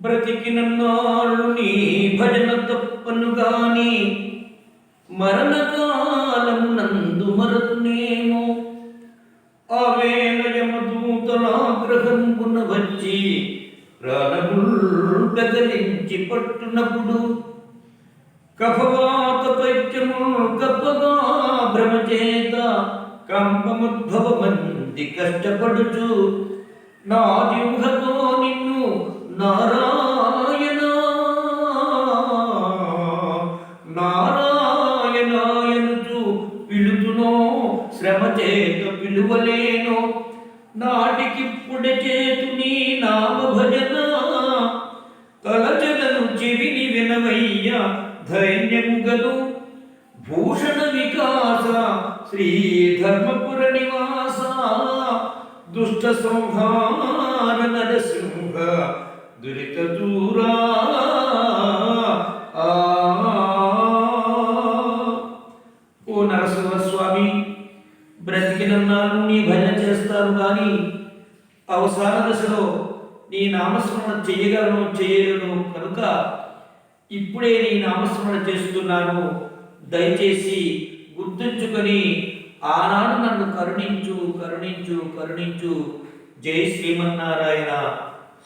బ్రతికినన్నాళ్ళు నీ భజన తప్పను గాని మరణకాలం నందు మరతునేమో. ఆవేళ యమదూతలాగ్రహంబున వచ్చి ప్రాణముల్ బెదిరించి పట్టునప్పుడు కఫవాత పైత్యము కప్పగా భ్రమచేత కంపముద్భవమంది కష్టపడుచు నా జిహ్వతో నిన్ను నారాయణ నారాయణాయనుచు పిలుతునో శ్రమచేత పిలువలేనో. నాటికిప్పుడే చేతు నీ నామ భజన తలచదను చెవిని వినవయ్య ధైర్యముగను. భూషణ వికాస శ్రీ ధర్మపుర నివాస దుష్ట సంహార నరసింహ దురిత దూరా. ఓ నరసింహస్వామి, బ్రతికినన్నాను నీ భజన చేస్తాను కానీ అవసాన దశలో నీ నామస్మరణ చేయగలను చేయలేను కనుక ఇప్పుడే నీ నామస్మరణ చేస్తున్నాను. దయచేసి గుర్తుంచుకొని ఆనాడు నన్ను కరుణించు కరుణించు కరుణించు. జై శ్రీమన్నారాయణ.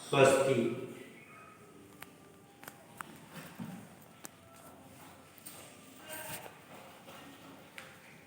స్వస్తి.